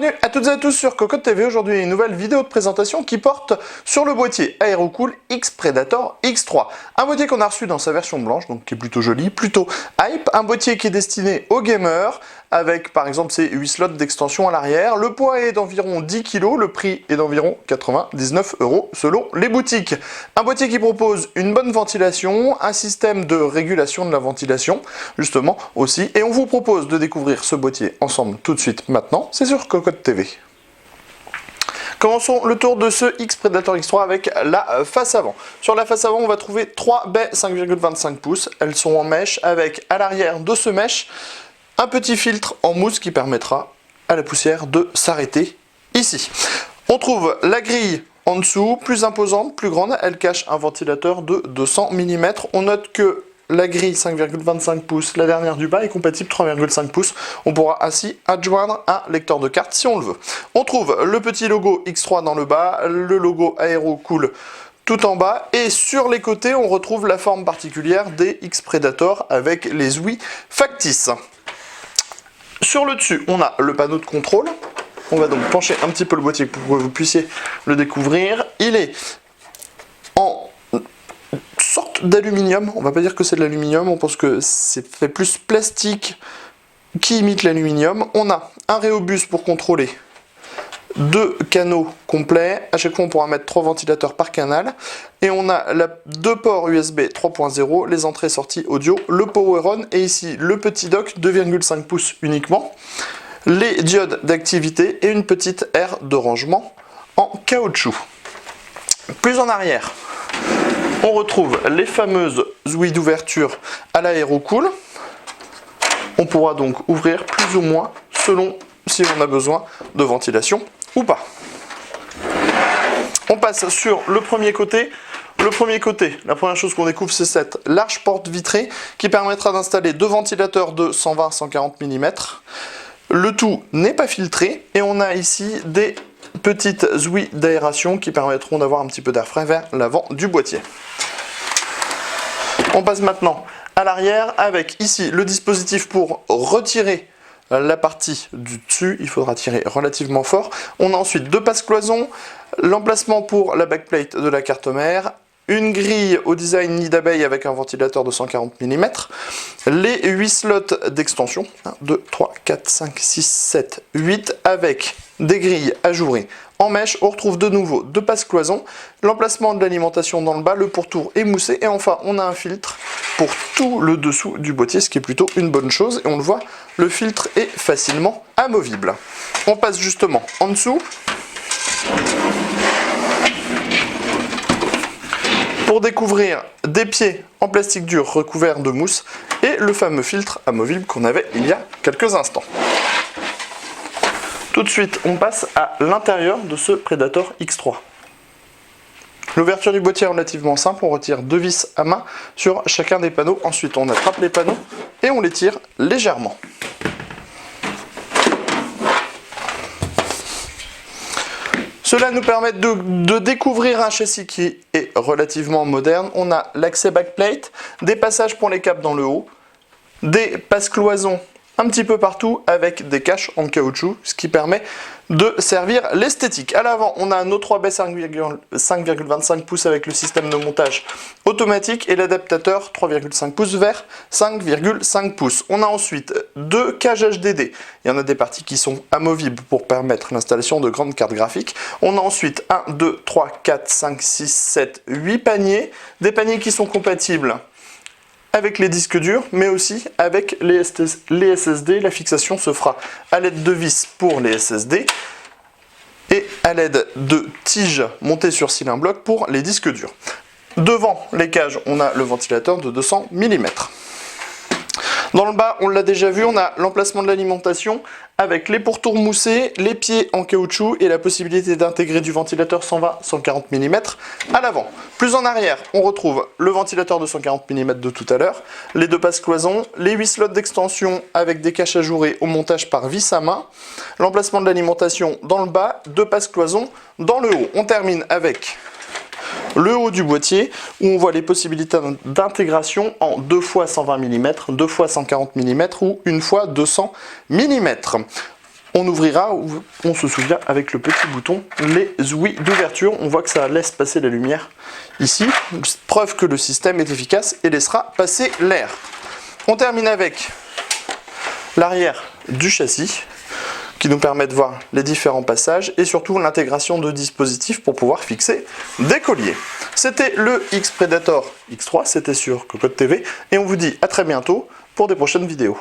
Bienvenue à toutes et à tous sur Cocotte TV. Aujourd'hui, une nouvelle vidéo de présentation qui porte sur le boîtier Aerocool X Predator X3. Un boîtier qu'on a reçu dans sa version blanche, donc qui est plutôt joli, plutôt hype. Un boîtier qui est destiné aux gamers, avec par exemple ces 8 slots d'extension à l'arrière. Le poids est d'environ 10 kg, le prix est d'environ 99 € selon les boutiques. Un boîtier qui propose une bonne ventilation, un système de régulation de la ventilation, justement aussi. Et on vous propose de découvrir ce boîtier ensemble tout de suite maintenant. C'est sur Cocotte TV. Commençons le tour de ce X Predator X3 avec la face avant. Sur la face avant, on va trouver 3 baies 5,25 pouces. Elles sont en mèche avec à l'arrière de ce mèche un petit filtre en mousse qui permettra à la poussière de s'arrêter ici. On trouve la grille en dessous, plus imposante, plus grande. Elle cache un ventilateur de 200 mm. On note que la grille 5,25 pouces, la dernière du bas, est compatible 3,5 pouces. On pourra ainsi adjoindre un lecteur de carte si on le veut. On trouve le petit logo X3 dans le bas, le logo Aerocool tout en bas, et sur les côtés, on retrouve la forme particulière des X Predator avec les ouïes factices. Sur le dessus, on a le panneau de contrôle. On va donc pencher un petit peu le boîtier pour que vous puissiez le découvrir. Il est en sorte d'aluminium. On va pas dire que c'est de l'aluminium, on pense que c'est fait plus plastique qui imite l'aluminium. On a un rhéobus pour contrôler 2 canaux complets. À chaque fois, on pourra mettre 3 ventilateurs par canal. Et on a 2 ports USB 3.0, les entrées-sorties audio, le power on et ici le petit dock 2,5 pouces uniquement, les diodes d'activité et une petite aire de rangement en caoutchouc. Plus en arrière, on retrouve les fameuses ouïes d'ouverture à l'Aerocool. On pourra donc ouvrir plus ou moins selon si on a besoin de ventilation ou pas. On passe sur le premier côté. Le premier côté, la première chose qu'on découvre, c'est cette large porte vitrée qui permettra d'installer 2 ventilateurs de 120-140 mm. Le tout n'est pas filtré et on a ici des petites ouïes d'aération qui permettront d'avoir un petit peu d'air frais vers l'avant du boîtier. On passe maintenant à l'arrière avec ici le dispositif pour retirer la partie du dessus. Il faudra tirer relativement fort. On a ensuite 2 passe-cloisons, l'emplacement pour la backplate de la carte mère, une grille au design nid d'abeille avec un ventilateur de 140 mm, les 8 slots d'extension, 1, 2, 3, 4, 5, 6, 7, 8, avec des grilles ajourées en mèche. On retrouve de nouveau 2 passe-cloisons, l'emplacement de l'alimentation dans le bas, le pourtour émoussé, et enfin on a un filtre pour tout le dessous du boîtier, ce qui est plutôt une bonne chose, et on le voit, le filtre est facilement amovible. On passe justement en dessous pour découvrir des pieds en plastique dur recouverts de mousse et le fameux filtre amovible qu'on avait il y a quelques instants. Tout de suite, on passe à l'intérieur de ce Predator X3. L'ouverture du boîtier est relativement simple, on retire 2 vis à main sur chacun des panneaux. Ensuite, on attrape les panneaux et on les tire légèrement. Cela nous permet de découvrir un châssis qui est relativement moderne. On a l'accès backplate, des passages pour les câbles dans le haut, des passe-cloisons un petit peu partout avec des caches en caoutchouc, ce qui permet de servir l'esthétique. À l'avant, on a nos 3 baies 5,25 pouces avec le système de montage automatique et l'adaptateur 3,5 pouces vers 5,5 pouces. On a ensuite 2 cages HDD. Il y en a des parties qui sont amovibles pour permettre l'installation de grandes cartes graphiques. On a ensuite 1, 2, 3, 4, 5, 6, 7, 8 paniers. Des paniers qui sont compatibles avec les disques durs, mais aussi avec les SSD. La fixation se fera à l'aide de vis pour les SSD et à l'aide de tiges montées sur cylindre bloc pour les disques durs. Devant les cages, on a le ventilateur de 200 mm. Dans le bas, on l'a déjà vu, on a l'emplacement de l'alimentation avec les pourtours moussés, les pieds en caoutchouc et la possibilité d'intégrer du ventilateur 120-140 mm à l'avant. Plus en arrière, on retrouve le ventilateur de 140 mm de tout à l'heure, les 2 passe-cloisons, les 8 slots d'extension avec des caches ajourées au montage par vis à main, l'emplacement de l'alimentation dans le bas, 2 passe-cloisons dans le haut. On termine avec le haut du boîtier où on voit les possibilités d'intégration en 2 fois 120 mm, 2 fois 140 mm ou 1 fois 200 mm. On ouvrira, on se souvient, avec le petit bouton, les ouïes d'ouverture. On voit que ça laisse passer la lumière ici, preuve que le système est efficace et laissera passer l'air. On termine avec l'arrière du châssis, qui nous permet de voir les différents passages et surtout l'intégration de dispositifs pour pouvoir fixer des colliers. C'était le X-Predator X3, c'était sur Cocotte TV, et on vous dit à très bientôt pour des prochaines vidéos.